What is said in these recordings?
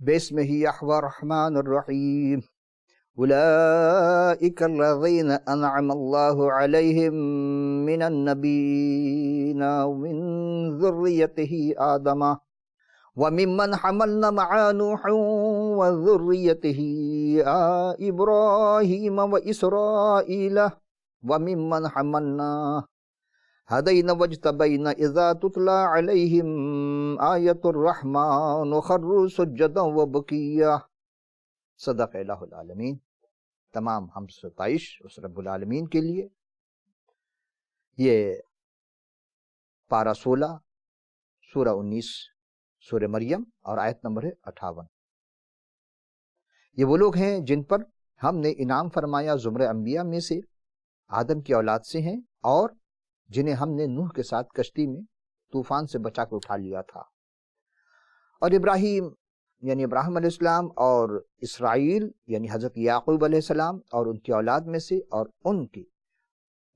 بسم الله الرحمن الرحيم أولئك الذين أنعم الله عليهم من النبيين ومن ذريته آدم وممن حملنا مع نوح وذريته إبراهيم وإسرائيل وممن حملنا هدينا واجتبينا إذا تتلى عليهم آية الرحمن خروا سجدا وبكيا. صدق الہ العالمین. تمام حمد ستائش اس رب العالمین کے لیے. یہ پارہ 16 سورہ 19 سورہ مریم اور آیت نمبر ہے 58. یہ وہ لوگ ہیں جن پر ہم نے انعام فرمایا زمرہ انبیاء میں سے آدم کی اولاد سے ہیں، اور جنہیں ہم نے نوح کے ساتھ کشتی میں طوفان سے بچا کے اٹھا لیا تھا، اور ابراہیم یعنی ابراہیم علیہ السلام اور اسرائیل یعنی حضرت یعقوب علیہ السلام اور ان کی اولاد میں سے، اور ان کی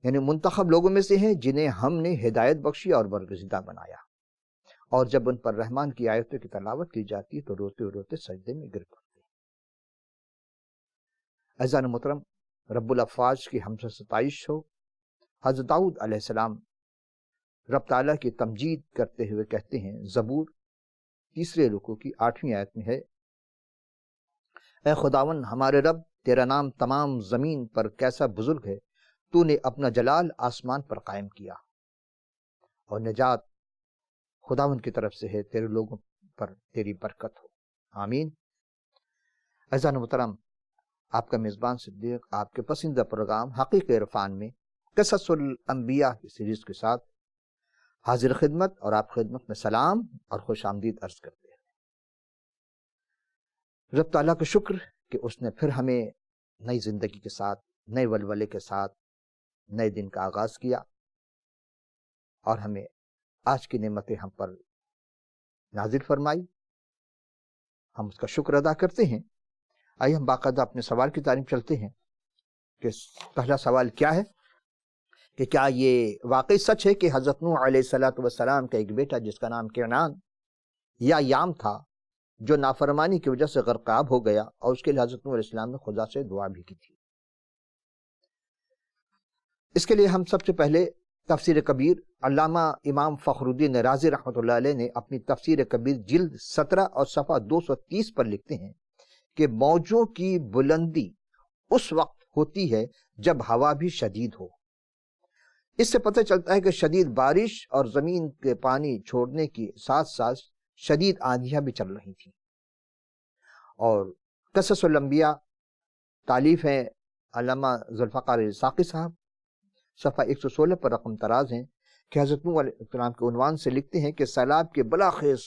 یعنی منتخب لوگوں میں سے ہیں جنہیں ہم نے ہدایت بخشی اور برگزیدہ بنایا، اور جب ان پر رحمان کی آیتوں کی تلاوت کی جاتی ہے تو روتے روتے سجدے میں گر پڑتے ہیں. عزیزان محترم، رب الافواج کی ہم سے ستائش ہو. حضرت داؤد علیہ السلام رب تعالیٰ کی تمجید کرتے ہوئے کہتے ہیں، زبور 3 رکوع کی 8ویں آیت میں ہے، اے خداون ہمارے رب، تیرا نام تمام زمین پر کیسا بزرگ ہے، تو نے اپنا جلال آسمان پر قائم کیا، اور نجات خداون کی طرف سے ہے، تیرے لوگوں پر تیری برکت ہو، آمین. عزیزان محترم، آپ کا میزبان صدیق آپ کے پسندیدہ پروگرام حقیقی عرفان میں قصص الانبیاء کی سیریز کے ساتھ حاضر خدمت اور آپ خدمت میں سلام اور خوش آمدید عرض کرتے ہیں. رب تعالیٰ کا شکر کہ اس نے پھر ہمیں نئی زندگی کے ساتھ، نئے ولولے کے ساتھ نئے دن کا آغاز کیا، اور ہمیں آج کی نعمتیں ہم پر نازل فرمائی. ہم اس کا شکر ادا کرتے ہیں. آئیے ہم باقاعدہ اپنے سوال کی طرف چلتے ہیں کہ پہلا سوال کیا ہے کہ کیا یہ واقعی سچ ہے کہ حضرت نوح علیہ السلام کا ایک بیٹا جس کا نام کنعان یا یام تھا، جو نافرمانی کی وجہ سے غرقاب ہو گیا، اور اس کے لیے حضرت نوح علیہ السلام نے خدا سے دعا بھی کی تھی. اس کے لیے ہم سب سے پہلے تفسیر کبیر، علامہ امام فخر الدین رازی رحمۃ اللہ علیہ نے اپنی تفسیر کبیر جلد 17 اور صفحہ 230 پر لکھتے ہیں کہ موجوں کی بلندی اس وقت ہوتی ہے جب ہوا بھی شدید ہو. اس سے پتہ چلتا ہے کہ شدید بارش اور زمین کے پانی چھوڑنے کی ساتھ ساتھ شدید آندھیاں بھی چل رہی تھیں. اور قصص الانبیاء تالیف ہیں علامہ ذوالفقار ساقی صاحب، صفحہ 116 پر رقم تراز ہیں کہ حضرت نوح علیہ السلام کے عنوان سے لکھتے ہیں کہ سیلاب کے بلاخیز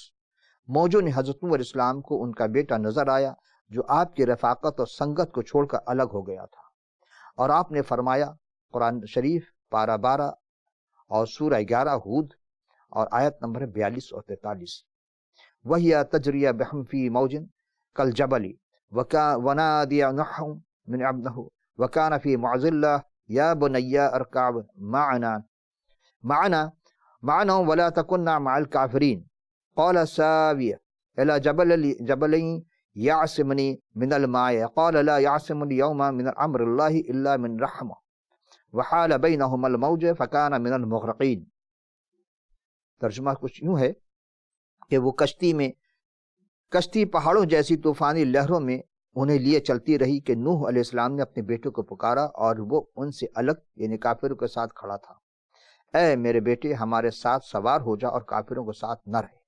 موجوں نے حضرت نوح علیہ السلام کو ان کا بیٹا نظر آیا، جو آپ کی رفاقت اور سنگت کو چھوڑ کر الگ ہو گیا تھا، اور آپ نے فرمایا، قرآن شریف پارہ 12 اور سورہ 11 ہود اور آیت نمبر 42 اور 43، وَهِيَ تَجْرِيَ بِهِمْ فِي مَوْجٍ كَالْجَبَلِ وَنَادِيَ نُوحٌ مِنْ عَبْدِهِ وَكَانَ فِي مُعْزِلَّةٍ يَا بُنَيَّ ارْكَبْ مَعَنَا وَلَا تَكُنْ مَعَ الْكَافِرِينَ قَالَ سَآوِي إِلَى جَبَلٍ يَعْصِمُنِي مِنَ الْمَاءِ قَالَ لَا يَعْصِمُنِي الْيَوْمَ مِنْ أَمْرِ اللَّهِ إِلَّا مِنْ رَحْمَةٍ وَحَالَ بَيْنَهُمَا الْمَوْجُ فَكَانَ مِنَ الْمُغْرَقِينَ. ترجمہ کچھ یوں ہے کہ وہ کشتی پہاڑوں جیسی طوفانی لہروں میں انہیں لیے چلتی رہی کہ نوح علیہ السلام نے اپنے بیٹے کو پکارا، اور وہ ان سے الگ یعنی کافروں کے ساتھ کھڑا تھا. اے میرے بیٹے، ہمارے ساتھ سوار ہو جا اور کافروں کے ساتھ نہ رہے.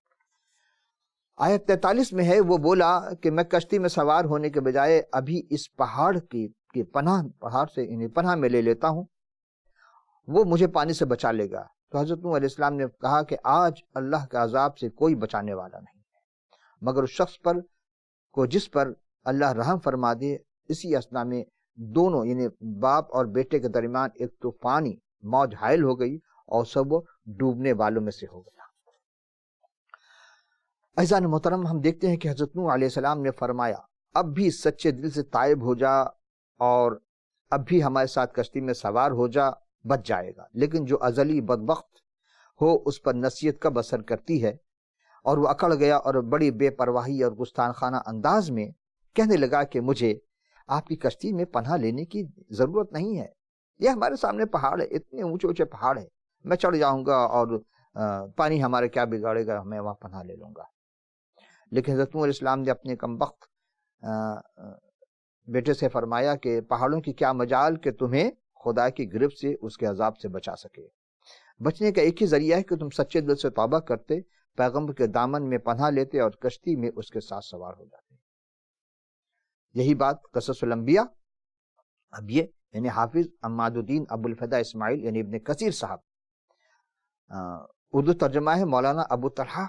آیت 43 میں ہے، وہ بولا کہ میں کشتی میں سوار ہونے کے بجائے ابھی اس پہاڑ کی پہاڑ سے یعنی پناہ میں لے لیتا ہوں، وہ مجھے پانی سے بچا لے گا. تو حضرت نوح علیہ السلام نے کہا کہ آج اللہ کے عذاب سے کوئی بچانے والا نہیں ہے مگر اس شخص پر کو جس پر اللہ رحم فرما دے. اسی اثنا میں دونوں یعنی باپ اور بیٹے کے درمیان ایک طوفانی موج حائل ہو گئی، اور سب وہ ڈوبنے والوں میں سے ہو گیا. عزیزان محترم، ہم دیکھتے ہیں کہ حضرت نوح علیہ السلام نے فرمایا، اب بھی سچے دل سے تائب ہو جا اور اب بھی ہمارے ساتھ کشتی میں سوار ہو جا، بچ جائے گا. لیکن جو ازلی بدبخت ہو اس پر نصیحت کب اثر کرتی ہے؟ اور وہ اکڑ گیا اور بڑی بے پرواہی اور گستاخ خانہ انداز میں کہنے لگا کہ مجھے آپ کی کشتی میں پناہ لینے کی ضرورت نہیں ہے، یہ ہمارے سامنے پہاڑ ہے، اتنے اونچے اونچے پہاڑ ہے، میں چڑھ جاؤں گا اور پانی ہمارے کیا بگاڑے گا، میں وہاں پناہ لے لوں گا۔ لیکن حضرت نوح علیہ السلام نے اپنے کمبخت بیٹے سے فرمایا کہ پہاڑوں کی کیا مجال کہ تمہیں خدا کی گرفت سے، اس کے عذاب سے بچا سکے۔ بچنے کا ایک ہی ذریعہ ہے کہ تم سچے دل سے توبہ کرتے، پیغمبر کے دامن میں پناہ لیتے اور کشتی میں اس کے ساتھ سوار ہو جاتے۔ یہی بات قصص الانبیاء، اب یہ یعنی حافظ عماد الدین ابو الفدا اسماعیل یعنی ابن کثیر صاحب، اردو ترجمہ ہے مولانا ابو طلحہ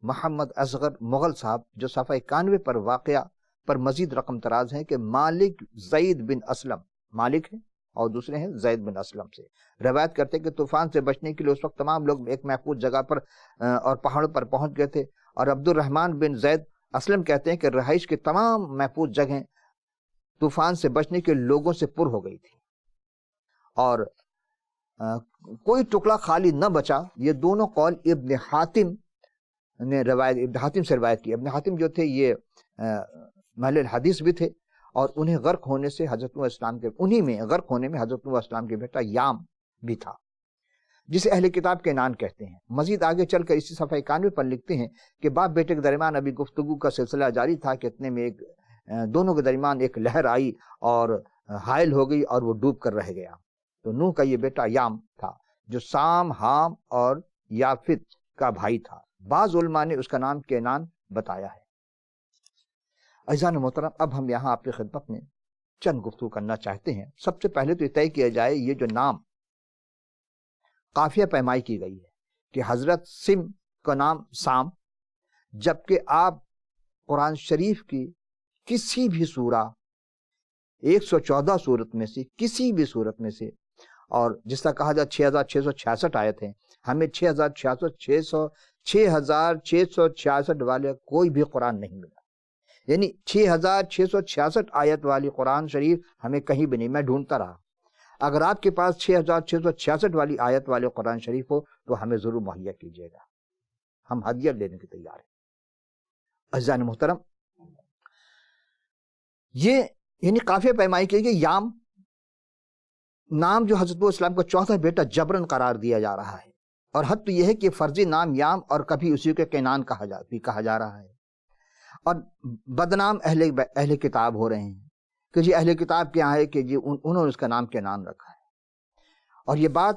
محمد اصغر مغل صاحب، جو صفحہ 91 پر واقعہ پر مزید رقم تراز ہیں کہ مالک زید بن اسلم، مالک ہیں اور دوسرے ہیں زید بن اسلم سے روایت کرتے ہیں کہ طوفان سے بچنے کے لیے اس وقت تمام لوگ ایک محفوظ جگہ پر اور پہاڑوں پر پہنچ گئے تھے، اور عبد الرحمن بن زید اسلم کہتے ہیں کہ رہائش کے تمام محفوظ جگہیں طوفان سے بچنے کے لوگوں سے پر ہو گئی تھی اور کوئی ٹکڑا خالی نہ بچا۔ یہ دونوں قول ابن حاتم نے ابن حاتم سے روایت کی۔ ابن حاتم جو تھے یہ اہل الحدیث بھی تھے، اور انہیں غرق ہونے سے حضرت نوح اسلام کے انہی میں غرق ہونے میں حضرت نوح اسلام کے بیٹا یام بھی تھا، جسے اہل کتاب کینان کہتے ہیں۔ مزید آگے چل کر اسی صفحہ 91 پر لکھتے ہیں کہ باپ بیٹے کے درمیان ابھی گفتگو کا سلسلہ جاری تھا کہ اتنے میں دونوں کے درمیان ایک لہر آئی اور حائل ہو گئی اور وہ ڈوب کر رہ گیا۔ تو نوح کا یہ بیٹا یام تھا جو سام، حام اور یافت کا بھائی تھا۔ بعض علماء نے اس کا نام کینان بتایا ہے۔ عزیزان محترم، اب ہم یہاں آپ کی خدمت میں چند گفتگو کرنا چاہتے ہیں۔ سب سے پہلے تو یہ طے کیا جائے یہ جو نام قافیہ پیمائی کی گئی ہے کہ حضرت سم کا نام سام، جبکہ آپ قرآن شریف کی کسی بھی سورہ 114 صورت میں سے کسی بھی صورت میں سے، اور جس طرح کہا جائے 6666 آیت ہیں، ہمیں 6666 والے کوئی بھی قرآن نہیں ملا، یعنی 6666 آیت والی قرآن شریف ہمیں کہیں بھی نہیں۔ میں ڈھونڈتا رہا، اگر آپ کے پاس 6666 والی آیت والے قرآن شریف ہو تو ہمیں ضرور مہیا کیجیے گا، ہم ہدیہ لینے کے تیار ہیں۔ عزیزان محترم، یہ یعنی قافیہ پیمائی کے لیے یام نام جو حضرت اسلام کا چوتھا بیٹا جبرن قرار دیا جا رہا ہے، اور حد تو یہ ہے کہ فرضی نام یام اور کبھی اسی کے کینان کہا جا رہا ہے، اور بدنام اہل کتاب ہو رہے ہیں کہ جی اہل کتاب کیا ہے کہ جی انہوں نے اس کا نام کینان رکھا ہے۔ اور یہ بات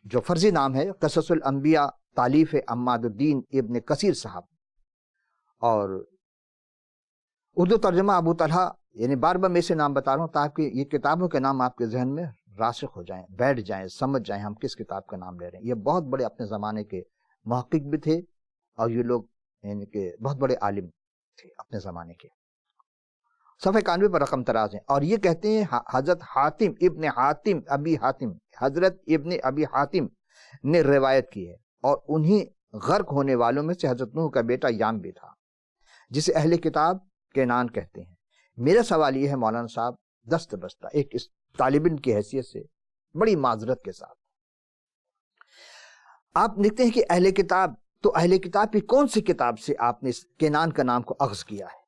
جو فرضی نام ہے قصص الانبیاء تالیف عماد الدین ابن کثیر صاحب، اور اردو ترجمہ ابو طلحہ، یعنی بار بار میں سے نام بتا رہا ہوں تاکہ یہ کتابوں کے نام آپ کے ذہن میں راسخ ہو جائیں، بیٹھ جائیں، سمجھ جائیں ہم کس کتاب کا نام لے رہے ہیں۔ یہ بہت بڑے اپنے زمانے کے محقق بھی تھے، اور یہ لوگ یعنی کہ بہت بڑے عالم تھے اپنے زمانے کے۔ صفحہ 91 پر رقم تراز ہیں، اور یہ کہتے ہیں حضرت حاتم ابن حاتم ابی حاتم، حضرت ابن ابی حاتم نے روایت کی ہے، اور انہی غرق ہونے والوں میں سے حضرت نوح کا بیٹا یام بھی تھا، جسے اہل کتاب کینان کہتے ہیں۔ میرا سوال یہ ہے مولانا صاحب، دست بستہ ایک طالب علم کی حیثیت سے بڑی معذرت کے ساتھ، آپ لکھتے ہیں کہ اہل کتاب، تو اہل کتاب کی کون سی کتاب سے آپ نے اس کینان کا نام کو اخذ کیا ہے؟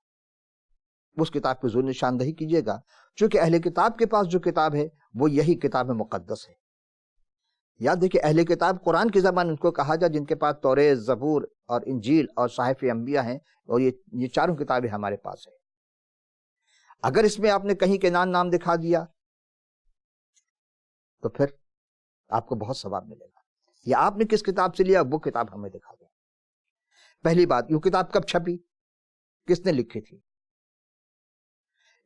اس کتاب کی ضرور نشاندہی کیجیے گا، چونکہ اہل کتاب کے پاس جو کتاب ہے وہ یہی کتاب مقدس ہے۔ یاد ہے کہ اہل کتاب قرآن کی زبان ان کو کہا جائے جن کے پاس توریت، زبور اور انجیل اور صحائف انبیاء ہیں، اور یہ چاروں کتابیں ہمارے پاس ہیں۔ اگر اس میں آپ نے کہیں کینان نام دکھا دیا تو پھر آپ کو بہت ثواب ملے گا، یا آپ نے کس کتاب سے لیا وہ کتاب ہمیں دکھا دیں۔ پہلی بات، یہ کتاب کب چھپی، کس نے لکھی تھی؟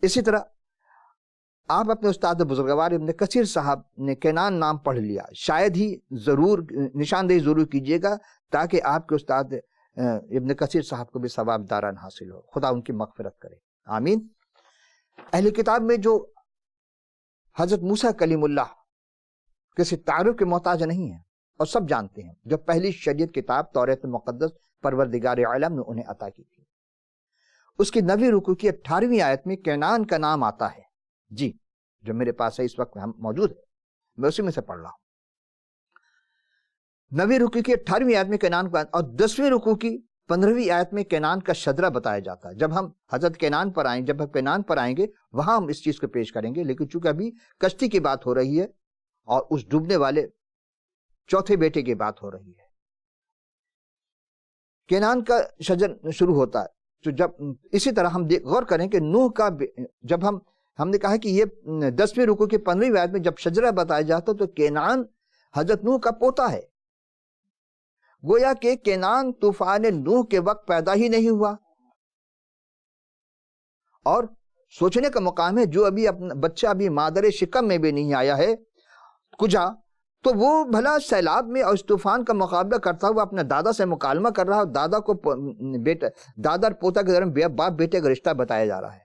اسی طرح آپ اپنے استاد بزرگوار ابن کثیر صاحب نے کینان نام پڑھ لیا، شاید ہی ضرور نشاندہی ضرور کیجیے گا تاکہ آپ کے استاد ابن کثیر صاحب کو بھی ثواب داران حاصل ہو، خدا ان کی مغفرت کرے، آمین۔ اہل کتاب میں جو حضرت موسیٰ کلیم اللہ کسی تعارف کے محتاج نہیں ہیں، اور سب جانتے ہیں، جو پہلی شریعت کتاب توریت مقدس پروردگار عالم نے انہیں عطا کی تھی، اس کی 9ویں رکوع کی 18ویں آیت میں کینان کا نام آتا ہے، جی جو میرے پاس ہے اس وقت ہم موجود ہے، میں اسی میں سے پڑھ رہا ہوں۔ 9ویں رکوع کی 18ویں آیت میں کینان کا، اور 10ویں رکوع کی 15ویں آیت میں کینان کا شجرہ بتایا جاتا ہے. جب ہم حضرت کینان پر آئیں، جب ہم کینان پر آئیں گے وہاں ہم اس چیز کو پیش کریں گے، لیکن چونکہ ابھی کشتی کی بات ہو رہی ہے اور اس ڈوبنے والے چوتھے بیٹے کی بات ہو رہی ہے. کینان کا شجر شروع ہوتا ہے. تو جب اسی طرح ہم غور کریں کہ نوح کا جب ہم نے کہا کہ یہ 10ویں رکوع کی 15ویں آیت میں جب شجرہ بتایا جاتا تو کینان حضرت نوح کا پوتا ہے. گویا کہ کینان طوفان نوح کے وقت پیدا ہی نہیں ہوا. اور سوچنے کا مقام ہے جو ابھی اپنا بچہ ابھی مادر شکم میں بھی نہیں آیا ہے کجا، تو وہ بھلا سیلاب میں اور اس طوفان کا مقابلہ کرتا ہوا اپنے دادا سے مکالمہ کر رہا ہے، اور دادا کو بیٹا، دادا اور پوتا کے درمیان باپ بیٹے کا رشتہ بتایا جا رہا ہے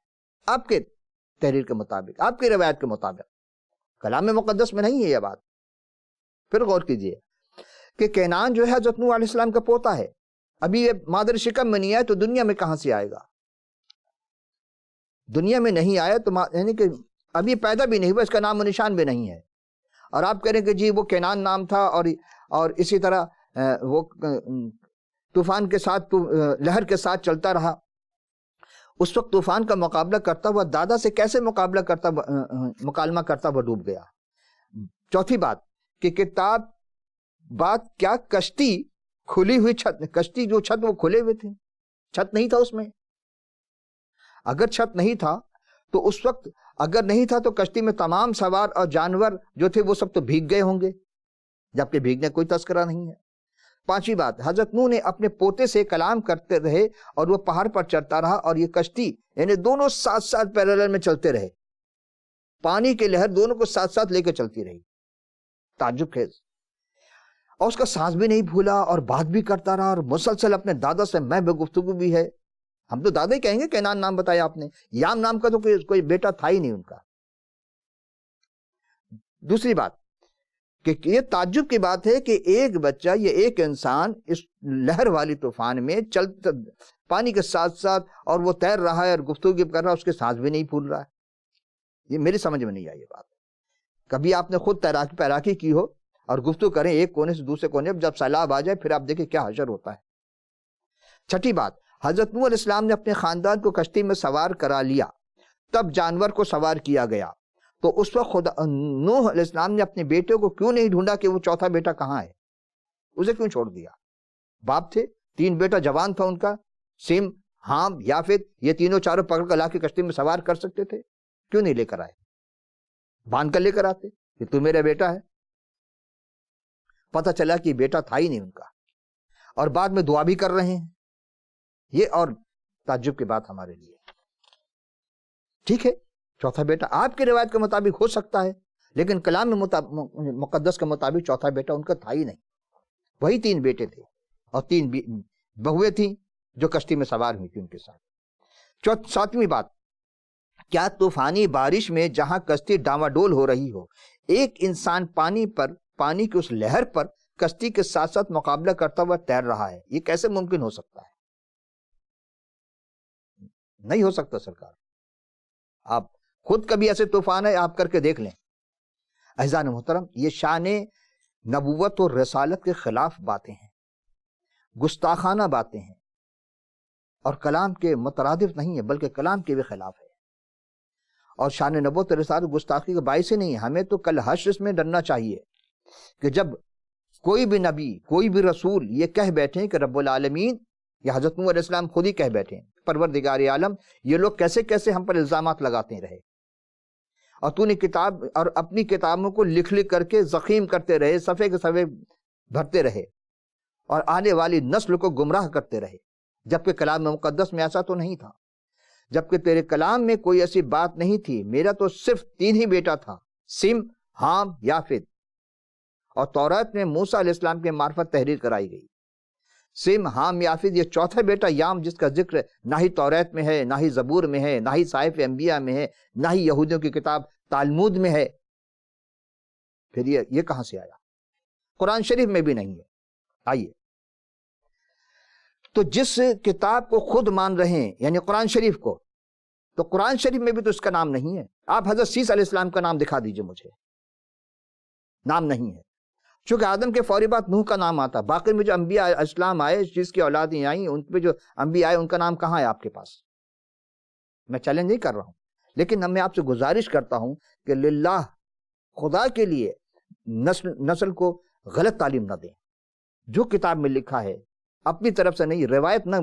آپ کے تحریر کے مطابق، آپ کی روایت کے مطابق. کلام مقدس میں نہیں ہے یہ بات. پھر غور کیجئے کہ کینان جو ہے حضرت نوح علیہ السلام کا پوتا ہے، ابھی یہ مادر شکم میں نہیں آیا تو دنیا میں کہاں سے آئے گا؟ دنیا میں نہیں آیا تو یعنی کہ ابھی پیدا بھی نہیں ہوا، اس کا نام و نشان بھی نہیں ہے. اور آپ کہہ رہے ہیں کہ جی وہ کینان نام تھا، اور اسی طرح وہ طوفان کے ساتھ لہر کے ساتھ چلتا رہا. اس وقت طوفان کا مقابلہ کرتا ہوا دادا سے کیسے مکالمہ کرتا ہوا ڈوب گیا؟ چوتھی بات کہ کتاب بات کیا کشتی کھلی ہوئی چھت، کشتی جو چھت وہ کھلے ہوئے تھے، چھت نہیں تھا اس میں. اگر چھت نہیں تھا تو اس وقت، اگر نہیں تھا تو کشتی میں تمام سوار اور جانور جو تھے وہ سب تو بھیگ گئے ہوں گے، جبکہ بھیگنے کوئی تذکرہ نہیں ہے. پانچویں بات، حضرت نوح نے اپنے پوتے سے کلام کرتے رہے اور وہ پہاڑ پر چڑھتا رہا، اور یہ کشتی یعنی دونوں ساتھ ساتھ پیرالل میں چلتے رہے، پانی کی لہر دونوں کو ساتھ ساتھ لے کے چلتی رہی. تعجب خیز. اور اس کا سانس بھی نہیں بھولا اور بات بھی کرتا رہا، اور مسلسل اپنے دادا سے میں گفتگو بھی ہے. ہم تو دادا ہی کہیں گے، کینان نام بتایا آپ نے، یام نام کا تو کوئی بیٹا تھا ہی نہیں ان کا. دوسری بات کہ یہ تعجب کی بات ہے کہ ایک بچہ، یہ ایک انسان اس لہر والی طوفان میں چلتا پانی کے ساتھ ساتھ، اور وہ تیر رہا ہے اور گفتگو کر رہا ہے، اس کے سانس بھی نہیں پھول رہا ہے. یہ میری سمجھ میں نہیں آئی یہ بات. کبھی آپ نے خود تیراکی کی ہو اور گفتگو کریں ایک کونے سے دوسرے کونے، جب سیلاب آ جائے پھر آپ دیکھیں کیا حشر ہوتا ہے. چھٹی بات، حضرت نوح علیہ السلام نے اپنے خاندان کو کشتی میں سوار کرا لیا، تب جانور کو سوار کیا گیا. تو اس وقت نوح علیہ السلام نے اپنے بیٹے کو کیوں نہیں ڈھونڈا کہ وہ چوتھا بیٹا کہاں ہے؟ اسے کیوں چھوڑ دیا؟ باپ تھے، 3 بیٹا جوان تھا ان کا، سم، حام، یافت، یہ تینوں چاروں پکڑ کر لا کے کشتی میں سوار کر سکتے تھے، کیوں نہیں لے کر آئے؟ باندھ کر لے کر آتے کہ تو میرا بیٹا ہے. پتہ چلا کہ بیٹا تھا ہی نہیں ان کا، اور بعد میں دعا بھی کر رہے ہیں. یہ اور تعجب کی بات ہمارے لیے. ٹھیک ہے، چوتھا بیٹا آپ کی روایت کے مطابق ہو سکتا ہے، لیکن کلام مقدس کے مطابق چوتھا بیٹا ان کا تھا ہی نہیں. وہی 3 بیٹے تھے اور 3 بہویں تھیں جو کشتی میں سوار ہوئی تھی ان کے ساتھ. 7ویں بات، کیا طوفانی بارش میں جہاں کشتی ڈاواڈول ہو رہی ہو، ایک انسان پانی کی اس لہر پر کشتی کے ساتھ ساتھ مقابلہ کرتا ہوا تیر رہا ہے؟ یہ کیسے ممکن ہو سکتا ہے؟ نہیں ہو سکتا سرکار. آپ خود کبھی ایسے طوفان ہے آپ کر کے دیکھ لیں. اعزان محترم، یہ شان نبوت اور رسالت کے خلاف باتیں ہیں، گستاخانہ باتیں ہیں، اور کلام کے مترادف نہیں ہے بلکہ کلام کے بھی خلاف ہے. اور شان نبوت اور رسالت گستاخی کا باعث ہی نہیں ہے. ہمیں تو کل حشر میں ڈرنا چاہیے کہ جب کوئی بھی نبی، کوئی بھی رسول یہ کہہ بیٹھے کہ رب العالمین، یا حضرت نوح علیہ السلام خود ہی کہہ بیٹھے پروردگار عالم، یہ لوگ کیسے کیسے ہم پر الزامات لگاتے رہے، اور تو نے کتاب اور اپنی کتابوں کو لکھ کر کے زخیم کرتے رہے، صفحے کے صفحے بھرتے رہے، اور آنے والی نسل کو گمراہ کرتے رہے، جبکہ کلام مقدس میں ایسا تو نہیں تھا. جبکہ تیرے کلام میں کوئی ایسی بات نہیں تھی. میرا تو صرف 3 ہی بیٹا تھا، سم، حام، یافت. اور تورات میں موسیٰ علیہ السلام کے معرفت تحریر کرائی گئی. سم، حام، یافت، یہ چوتھا بیٹا یام، جس کا ذکر نہ ہی تورات میں ہے، نہ ہی زبور میں ہے، نہ ہی صحائف انبیاء میں ہے، نہ ہی یہودیوں کی کتاب تالمود میں ہے. پھر یہ کہاں سے آیا؟ قرآن شریف میں بھی نہیں ہے. آئیے، تو جس کتاب کو خود مان رہے ہیں یعنی قرآن شریف کو، تو قرآن شریف میں بھی تو اس کا نام نہیں ہے. آپ حضرت سیس علیہ السلام کا نام دکھا دیجئے مجھے، نام نہیں ہے. چونکہ آدم کے فوری بعد نوح کا نام آتا، باقی میں جو انبیاء اسلام آئے، جس کی اولادیں آئیں، ان پہ جو انبیاء آئے ان کا نام کہاں ہے آپ کے پاس؟ میں چیلنج نہیں کر رہا ہوں، لیکن میں آپ سے گزارش کرتا ہوں کہ للہ، خدا کے لیے نسل کو غلط تعلیم نہ دیں. جو کتاب میں لکھا ہے اپنی طرف سے نہیں، روایت نہ،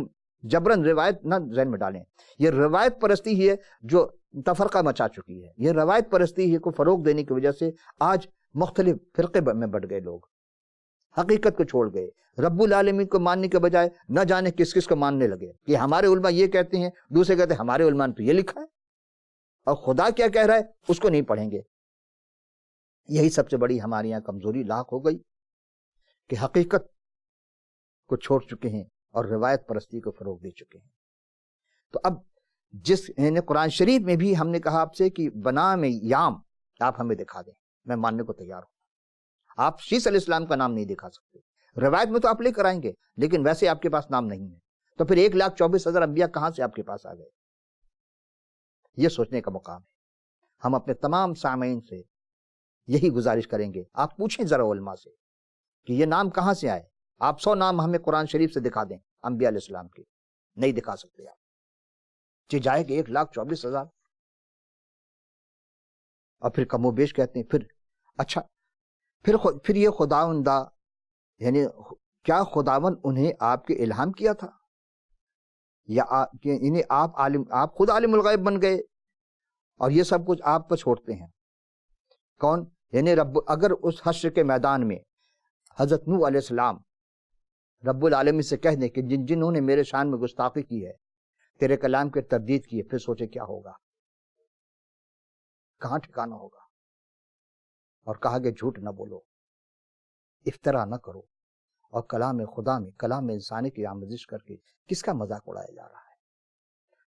جبرن روایت نہ ذہن میں ڈالیں. یہ روایت پرستی ہی ہے جو تفرقہ مچا چکی ہے. یہ روایت پرستی ہی کو فروغ دینے کی وجہ سے آج مختلف فرقے میں بٹ گئے لوگ، حقیقت کو چھوڑ گئے. رب العالمین کو ماننے کے بجائے نہ جانے کس کس کو ماننے لگے کہ ہمارے علماء یہ کہتے ہیں، دوسرے کہتے ہیں ہمارے علماء نے تو یہ لکھا ہے، اور خدا کیا کہہ رہا ہے اس کو نہیں پڑھیں گے. یہی سب سے بڑی ہمارے یہاں کمزوری لاحق ہو گئی کہ حقیقت کو چھوڑ چکے ہیں اور روایت پرستی کو فروغ دے چکے ہیں. تو اب یعنی قرآن شریف میں بھی ہم نے کہا آپ سے کہ بنا میں یام آپ ہمیں دکھا دیں، میں ماننے کو تیار ہوں. آپ شیس علیہ السلام کا نام نہیں دکھا سکتے، روایت میں تو آپ لے کر آئیں گے لیکن ویسے آپ کے پاس نام نہیں ہے، تو پھر 1,24,000 انبیاء کہاں سے آپ کے پاس آ گئے؟ یہ سوچنے کا مقام ہے. ہم اپنے تمام سامعین سے یہی گزارش کریں گے، آپ پوچھیں ذرا علماء سے کہ یہ نام کہاں سے آئے. آپ 100 نام ہمیں قرآن شریف سے دکھا دیں انبیاء علیہ السلام کے، نہیں دکھا سکتے آپ. جائے کہ 1,24,000، اور پھر کم و بیش کہتے ہیں. پھر اچھا، پھر یہ خداوندہ، یعنی کیا خداوند انہیں آپ کے الہام کیا تھا، یا یعنی آپ خود عالم الغیب بن گئے اور یہ سب کچھ آپ پر چھوڑتے ہیں؟ کون؟ یعنی رب. اگر اس حشر کے میدان میں حضرت نوح علیہ السلام رب العالمین سے کہہ دیں کہ جنہوں نے میرے شان میں گستاخی کی ہے، تیرے کلام کے تردید کی ہے، پھر سوچے کیا ہوگا، کہاں ٹھکانا ہوگا. اور کہا کہ جھوٹ نہ بولو، افترا نہ کرو، اور کلام خدا میں، کلام انسانی کی آمیزش کر کے کس کا مذاق اڑایا جا رہا ہے.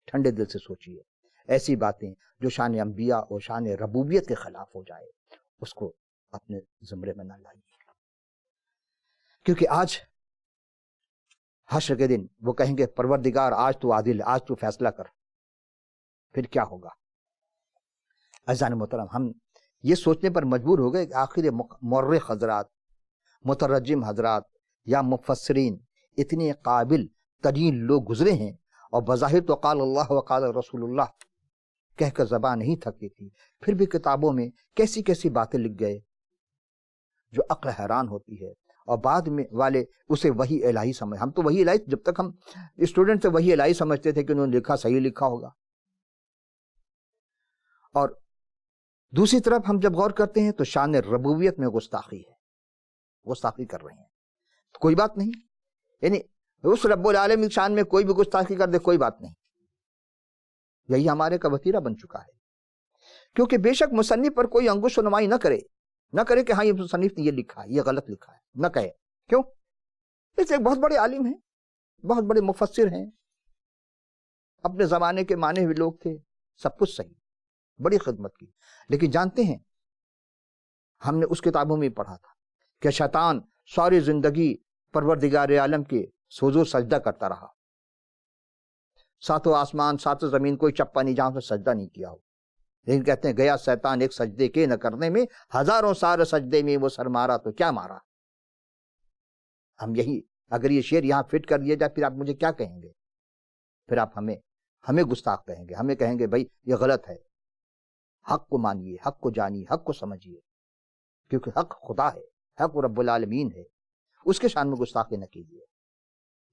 ٹھنڈے دل سے سوچئے. ایسی باتیں جو شان انبیاء اور شان ربوبیت کے خلاف ہو جائے اس کو اپنے زمرے میں نہ لائیے، کیونکہ آج حشر کے دن وہ کہیں گے پروردگار آج تو عادل ہے، آج تو فیصلہ کر. پھر کیا ہوگا؟ عزیزان محترم، ہم یہ سوچنے پر مجبور ہو گئے کہ آخر مورخ حضرات، مترجم حضرات یا مفسرین اتنے قابل ترین لوگ گزرے ہیں، اور بظاہر تو قال اللہ وقال رسول اللہ کہہ کر زبان نہیں تھکتی تھی، پھر بھی کتابوں میں کیسی کیسی باتیں لکھ گئے جو عقل حیران ہوتی ہے. اور بعد میں والے اسے وحی الہی سمجھ. ہم تو وحی الہی، جب تک ہم اسٹوڈنٹ سے وحی الہی سمجھتے تھے کہ انہوں نے لکھا صحیح لکھا ہوگا. اور دوسری طرف ہم جب غور کرتے ہیں تو شان ربوبیت میں گستاخی ہے، گستاخی کر رہے ہیں. تو کوئی بات نہیں، یعنی اس رب العالمین شان میں کوئی بھی گستاخی کر دے کوئی بات نہیں. یہی ہمارے کا وتیرہ بن چکا ہے. کیونکہ بے شک مصنف پر کوئی انگشت نمائی نہ کرے کہ ہاں یہ مصنف نے یہ لکھا ہے، یہ غلط لکھا ہے، نہ کہے. کیوں؟ اس ایک بہت بڑے عالم ہیں، بہت بڑے مفسر ہیں، اپنے زمانے کے مانے ہوئے لوگ تھے، سب کچھ صحیح، بڑی خدمت کی. لیکن جانتے ہیں ہم نے اس کتابوں میں پڑھا تھا کہ شیطان ساری زندگی پروردگار عالم کے سجود سجدہ کرتا رہا. ساتوں آسمان ساتوں زمین کوئی چپا نہیں جہاں سے سجدہ نہیں کیا ہو. لیکن کہتے ہیں گیا شیطان ایک سجدے کے نہ کرنے میں، ہزاروں سال سجدے میں وہ سر مارا تو کیا مارا. ہم یہی، اگر یہ شعر یہاں فٹ کر دیا جائے پھر آپ مجھے کیا کہیں گے؟ پھر آپ ہمیں گستاخ کہیں گے، ہمیں کہیں گے بھائی یہ غلط ہے. حق کو مانیے، حق کو جانیے، حق کو سمجھیے، کیونکہ حق خدا ہے، حق رب العالمین ہے، اس کے شان میں گستاخی نہ کیجیے.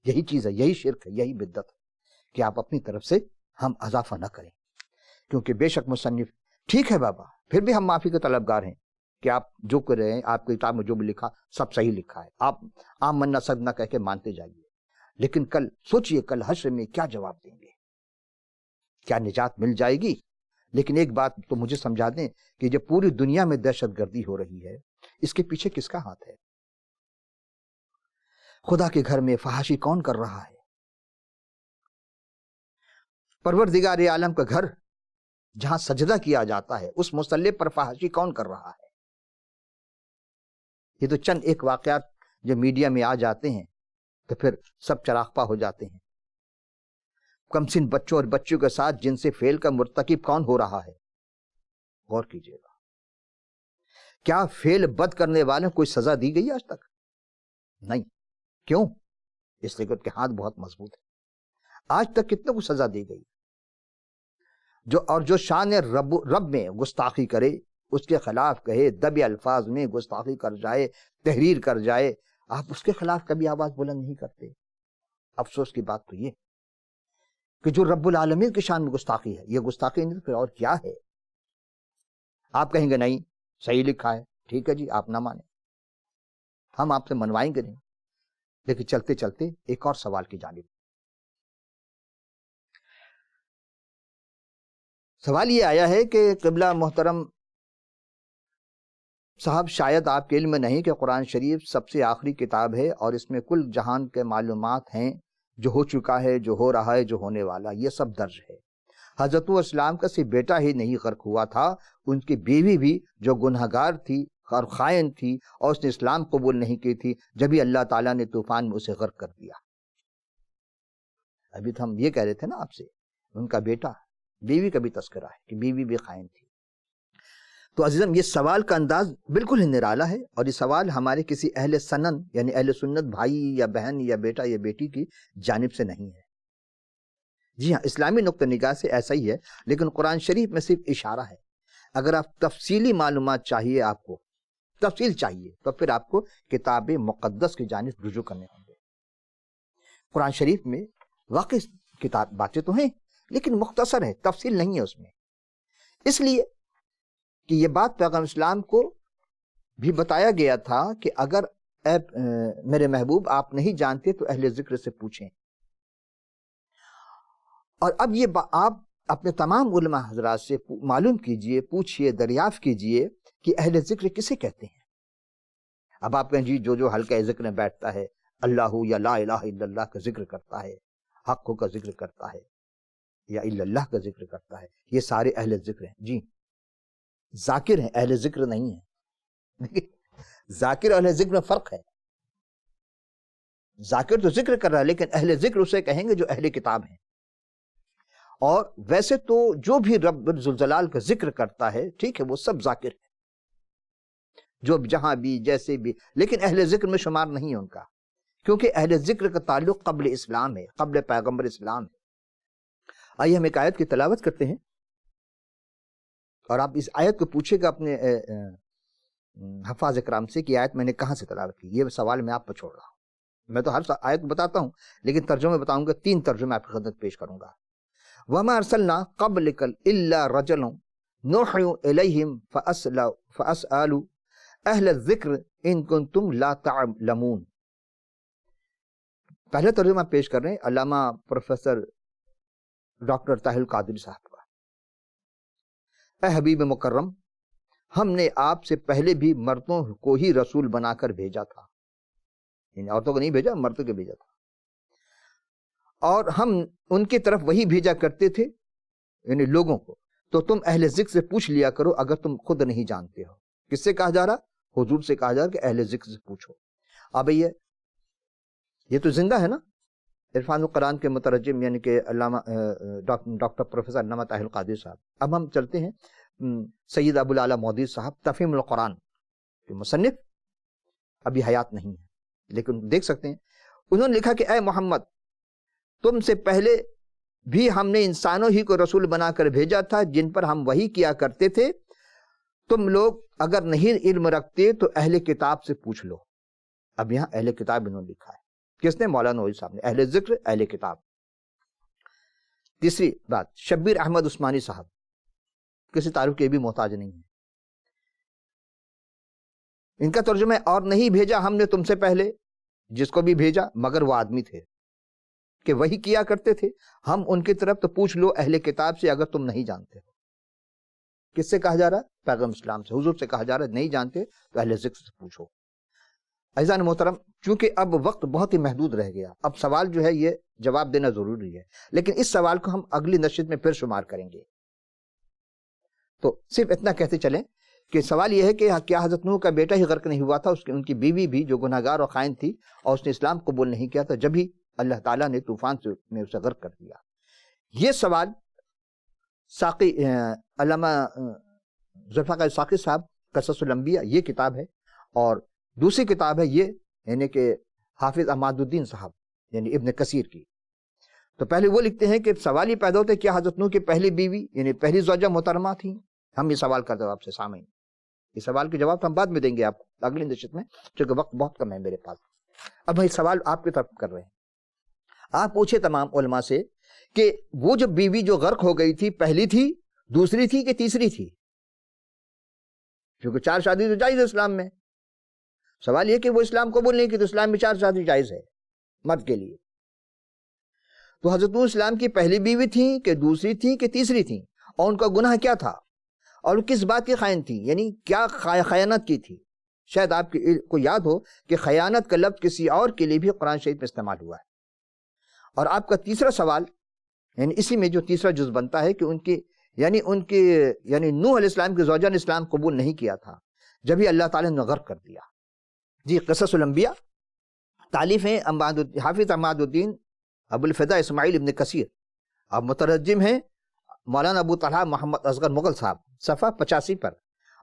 یہی چیز ہے، یہی شرک ہے، یہی بدعت ہے کہ آپ اپنی طرف سے ہم اضافہ نہ کریں. کیونکہ بے شک مصنف ٹھیک ہے بابا، پھر بھی ہم معافی کے طلبگار ہیں کہ آپ جو کر رہے ہیں، آپ کی کتاب میں جو بھی لکھا سب صحیح لکھا ہے، آپ آمنا صد نہ کہہ کے مانتے جائیے. لیکن کل سوچئے، کل حشر میں کیا جواب دیں گے؟ کیا نجات مل جائے گی؟ لیکن ایک بات تو مجھے سمجھا دیں کہ جو پوری دنیا میں دہشت گردی ہو رہی ہے، اس کے پیچھے کس کا ہاتھ ہے؟ خدا کے گھر میں فحاشی کون کر رہا ہے؟ پروردگار عالم کا گھر جہاں سجدہ کیا جاتا ہے، اس مصلی پر فحاشی کون کر رہا ہے؟ یہ تو چند ایک واقعات جو میڈیا میں آ جاتے ہیں تو پھر سب چراغپا ہو جاتے ہیں. کمسن بچوں اور بچیوں کے ساتھ جن سے فعل کا مرتکب کون ہو رہا ہے؟ غور کیجیے گا. کیا فعل بد کرنے والوں کو کوئی سزا دی گئی آج تک؟ نہیں. کیوں؟ اس لیے کہ ان کے ہاتھ بہت مضبوط ہے. آج تک کتنے کو سزا دی گئی. جو شان رب میں گستاخی کرے، اس کے خلاف کہے، دبے الفاظ میں گستاخی کر جائے، تحریر کر جائے، آپ اس کے خلاف کبھی آواز بلند نہیں کرتے. افسوس کی بات تو یہ کہ جو رب العالمین کی شان میں گستاخی ہے، یہ گستاخی نہیں تو اور کیا ہے؟ آپ کہیں گے نہیں صحیح لکھا ہے، ٹھیک ہے جی، آپ نہ مانیں، ہم آپ سے منوائیں گے نہیں. لیکن چلتے چلتے ایک اور سوال کی جانب. سوال یہ آیا ہے کہ قبلہ محترم صاحب، شاید آپ کے علم میں نہیں کہ قرآن شریف سب سے آخری کتاب ہے اور اس میں کل جہان کے معلومات ہیں، جو ہو چکا ہے، جو ہو رہا ہے، جو ہونے والا، یہ سب درج ہے. حضرت اسلام کا صرف بیٹا ہی نہیں غرق ہوا تھا، ان کی بیوی بھی جو گنہگار تھی اور خائن تھی اور اس نے اسلام قبول نہیں کی تھی، جبھی اللہ تعالیٰ نے طوفان میں اسے غرق کر دیا. ابھی تو ہم یہ کہہ رہے تھے نا آپ سے، ان کا بیٹا، بیوی کا بھی تذکرہ ہے کہ بیوی بھی خائن تھی. تو عزیزم، یہ سوال کا انداز بالکل ہی نرالا ہے، اور یہ سوال ہمارے کسی اہل سنن یعنی اہل سنت بھائی یا بہن یا بیٹا یا بیٹی کی جانب سے نہیں ہے. جی ہاں، اسلامی نقطہ نگاہ سے ایسا ہی ہے، لیکن قرآن شریف میں صرف اشارہ ہے. اگر آپ تفصیلی معلومات چاہیے، آپ کو تفصیل چاہیے، تو پھر آپ کو کتاب مقدس کی جانب رجوع کرنے ہوں گے. قرآن شریف میں واقعی کتاب باتیں تو ہیں، لیکن مختصر ہے، تفصیل نہیں ہے اس میں. اس لیے کہ یہ بات پیغمبر اسلام کو بھی بتایا گیا تھا کہ اگر میرے محبوب آپ نہیں جانتے تو اہل ذکر سے پوچھیں. اور اب یہ آپ اپنے تمام علماء حضرات سے معلوم کیجئے، پوچھئے، دریافت کیجئے کہ اہل ذکر کسے کہتے ہیں. اب آپ کہیں جی جو حلقہ ذکر میں بیٹھتا ہے، اللہ یا لا الہ الا اللہ کا ذکر کرتا ہے، حق کا ذکر کرتا ہے، یا الا اللہ کا ذکر کرتا ہے، یہ سارے اہل ذکر ہیں. جی ذاکر ہیں، اہل ذکر نہیں ہیں. ذاکر اور اہل ذکر میں فرق ہے. ذاکر تو ذکر کر رہا ہے، لیکن اہل ذکر اسے کہیں گے جو اہل کتاب ہیں. اور ویسے تو جو بھی رب ذوالجلال کا ذکر کرتا ہے، ٹھیک ہے، وہ سب ذاکر ہے، جو جہاں بھی جیسے بھی، لیکن اہل ذکر میں شمار نہیں ہے ان کا، کیونکہ اہل ذکر کا تعلق قبل اسلام ہے، قبل پیغمبر اسلام ہے. آئیے ہم ایک آیت کی تلاوت کرتے ہیں، اور آپ اس آیت کو پوچھے گا اپنے حفاظ اکرام سے کہ آیت میں نے کہاں سے تلاوت کی. یہ سوال میں آپ پر چھوڑ رہا ہوں. میں تو ہر آیت کو بتاتا ہوں، لیکن ترجمے بتاؤں گا. 3 ترجمے آپ کی خدمت پیش کروں گا. وَمَا أَرْسَلْنَا قَبْلِكَ إِلَّا رَجُلٌ نُوحِي إِلَيْهِمْ فَأَسْأَلُوا أَهْلَ الذِّكْرِ إِن كُنتُمْ لَا تَعْلَمُونَ. پہلے ترجمہ پیش کر رہے ہیں علامہ پروفیسر ڈاکٹر طاہر القادری صاحب کا. اے حبیب مکرم، ہم نے آپ سے پہلے بھی مردوں کو ہی رسول بنا کر بھیجا تھا، یعنی عورتوں کو نہیں بھیجا، مردوں کو بھیجا تھا. اور ہم ان کی طرف وہی بھیجا کرتے تھے، یعنی لوگوں کو. تو تم اہل ذکر سے پوچھ لیا کرو اگر تم خود نہیں جانتے ہو. کس سے کہا جا رہا؟ حضور سے کہا جا رہا کہ اہل ذکر سے پوچھو. اب یہ تو زندہ ہے نا، عرفان القرآن کے مترجم یعنی کہ علامہ ڈاکٹر پروفیسر علامہ طاہر القادری صاحب. اب ہم چلتے ہیں سید ابو الاعلیٰ مودودی صاحب، تفہیم القرآن کے مصنف، ابھی حیات نہیں ہے لیکن دیکھ سکتے ہیں. انہوں نے لکھا کہ اے محمد، تم سے پہلے بھی ہم نے انسانوں ہی کو رسول بنا کر بھیجا تھا جن پر ہم وحی کیا کرتے تھے. تم لوگ اگر نہیں علم رکھتے تو اہل کتاب سے پوچھ لو. اب یہاں اہل کتاب انہوں نے لکھا ہے. کس نے؟ مولانا نوری صاحب نے. اہل ذکر، اہل کتاب. تیسری بات، شبیر احمد عثمانی صاحب، کسی تعارف کے بھی محتاج نہیں ہے. ان کا ترجمہ ہے اور نہیں بھیجا ہم نے تم سے پہلے جس کو بھی بھیجا مگر وہ آدمی تھے کہ وہی کیا کرتے تھے. ہم ان کی طرف تو پوچھ لو اہل کتاب سے اگر تم نہیں جانتے ہو. کس سے کہا جا رہا ہے؟ پیغمبر اسلام سے، حضور سے کہا جا رہا ہے نہیں جانتے تو اہل ذکر سے پوچھو. عزیزان محترم، چونکہ اب وقت بہت ہی محدود رہ گیا، اب سوال جو ہے یہ جواب دینا ضروری ہے، لیکن اس سوال کو ہم اگلی نشست میں پھر شمار کریں گے. تو صرف اتنا کہتے چلیں کہ سوال یہ ہے کہ کیا حضرت نوح کا بیٹا ہی غرق نہیں ہوا تھا؟ ان کی بیوی بھی جو گناہگار اور خائن تھی اور اس نے اسلام قبول نہیں کیا تھا، جب ہی اللہ تعالیٰ نے طوفان میں اسے غرق کر دیا. یہ سوال ساقی علامہ ذوالفقار ساقی صاحب قصص الانبیاء یہ کتاب ہے، اور دوسری کتاب ہے یہ یعنی کہ حافظ احمد الدین صاحب یعنی ابن کثیر کی۔ تو پہلے وہ لکھتے ہیں کہ سوال یہ پیدا ہوتا ہے کیا حضرت نوح کی پہلی بیوی یعنی پہلی زوجہ محترمہ تھیں؟ ہم یہ سوال کرتے ہیں آپ سے سامعین، یہ سوال کے جواب ہم بعد میں دیں گے آپ کو اگلی نشست میں، چونکہ وقت بہت کم ہے میرے پاس۔ اب ہم یہ سوال آپ کی طرف کر رہے ہیں، آپ پوچھے تمام علماء سے کہ وہ جو بیوی جو غرق ہو گئی تھی پہلی تھی، دوسری تھی کہ تیسری تھی؟ کیونکہ 4 شادی تو جائز ہے اسلام میں۔ سوال یہ کہ وہ اسلام قبول نہیں کی تو اسلام میں 4 شادی جائز ہے مرد کے لیے۔ تو حضرت نوح اسلام کی پہلی بیوی تھی کہ دوسری تھی کہ تیسری تھی، اور ان کا گناہ کیا تھا، اور وہ کس بات کی خائن تھی، یعنی کیا خیانت کی تھی؟ شاید آپ کو یاد ہو کہ خیانت کا لفظ کسی اور کے لیے بھی قرآن شریف میں استعمال ہوا ہے۔ اور آپ کا تیسرا سوال یعنی اسی میں جو تیسرا جز بنتا ہے کہ ان کی نوح علیہ السلام کی زوجہ نے اسلام قبول نہیں کیا تھا، جب ہی اللہ تعالیٰ نے غرق کر دیا۔ جی قصص الانبیاء تالیف ہیں حافظ احمد الدین ابو الفدا اسماعیل ابن کثیر، اب مترجم ہیں مولانا ابو طلحہ محمد اصغر مغل صاحب، صفحہ 85 پر،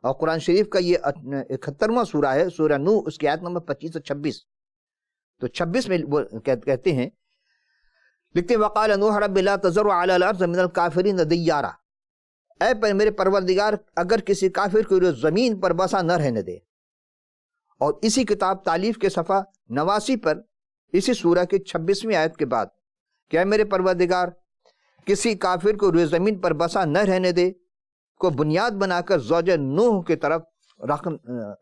اور قرآن شریف کا یہ 71واں سورہ ہے، سورہ نوح، اس کی آیت نمبر 25 سے 26۔ تو 26 میں وہ کہتے ہیں، لکھتے ہیں وقال نوح رب لا تذر علی الارض من الکافرین دیارا، اے میرے پروردگار اگر کسی کافر کو زمین پر بسا نہ رہنے دے۔ اور اسی کتاب تالیف کے صفحہ 89 پر اسی سورہ کی 26ویں آیت کے بعد کہ اے میرے پروردگار کسی کافر کو روئے زمین پر بسا نہ رہنے دے کو بنیاد بنا کر زوجہ نوح کی طرف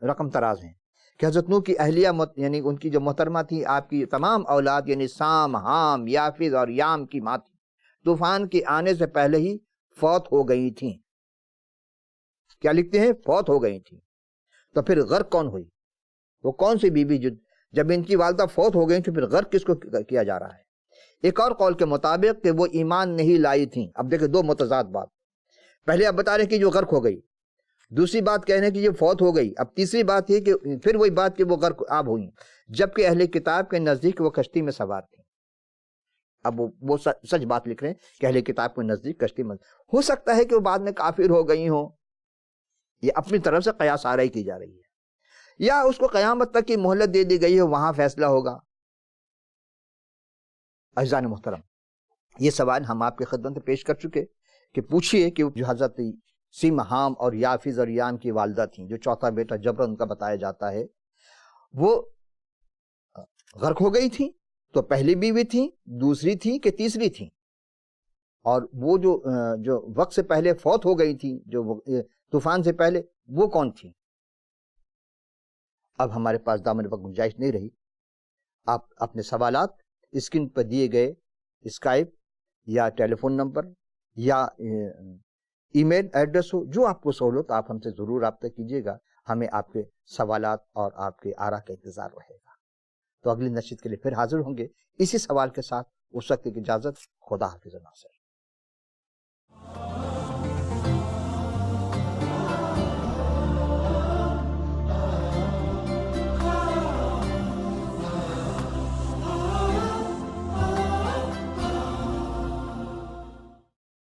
رقم تراز ہیں کہ حضرت نوح کی اہلیہ یعنی ان کی جو محترمہ تھی، آپ کی تمام اولاد یعنی سام، حام، یافز اور یام کی ماں تھی، طوفان کے آنے سے پہلے ہی فوت ہو گئی تھیں۔ کیا لکھتے ہیں؟ فوت ہو گئی تھیں۔ تو پھر غرق کون ہوئی؟ وہ کون سی بیوی جو جب ان کی والدہ فوت ہو گئی تو پھر غرق کس کو کیا جا رہا ہے؟ ایک اور قول کے مطابق کہ وہ ایمان نہیں لائی تھیں۔ اب دیکھیں دو متضاد بات، پہلے آپ بتا رہے ہیں کہ جو غرق ہو گئی، دوسری بات کہہ رہے ہیں کہ یہ فوت ہو گئی، اب تیسری بات یہ کہ پھر وہی بات کہ وہ غرق آب ہوئیں، جبکہ اہل کتاب کے نزدیک وہ کشتی میں سوار تھیں۔ اب وہ سچ بات لکھ رہے ہیں کہ اہل کتاب کے نزدیک کشتی میں، ہو سکتا ہے کہ وہ بعد میں کافر ہو گئی ہوں، یہ اپنی طرف سے قیاس آرائی کی جا رہی ہے، یا اس کو قیامت تک کی مہلت دے دی گئی ہے، وہاں فیصلہ ہوگا۔ عزیزان محترم، یہ سوال ہم آپ کی خدمت میں پیش کر چکے کہ پوچھئے کہ جو حضرت سیم، حام اور یافز اور یام کی والدہ تھیں، جو چوتھا بیٹا جبر ان کا بتایا جاتا ہے، وہ غرق ہو گئی تھیں تو پہلی بیوی تھیں، دوسری تھیں کہ تیسری تھیں؟ اور وہ جو وقت سے پہلے فوت ہو گئی تھیں، جو طوفان سے پہلے، وہ کون تھیں؟ اب ہمارے پاس دامن وقت گنجائش نہیں رہی، آپ اپنے سوالات اسکرین پر دیے گئے اسکائپ یا ٹیلی فون نمبر یا ای میل ایڈریس ہو، جو آپ کو سہولت، آپ ہم سے ضرور رابطہ کیجیے گا، ہمیں آپ کے سوالات اور آپ کے آراء کا انتظار رہے گا۔ تو اگلی نشست کے لیے پھر حاضر ہوں گے اسی سوال کے ساتھ، اس وقت کی اجازت، خدا حافظ ناصر۔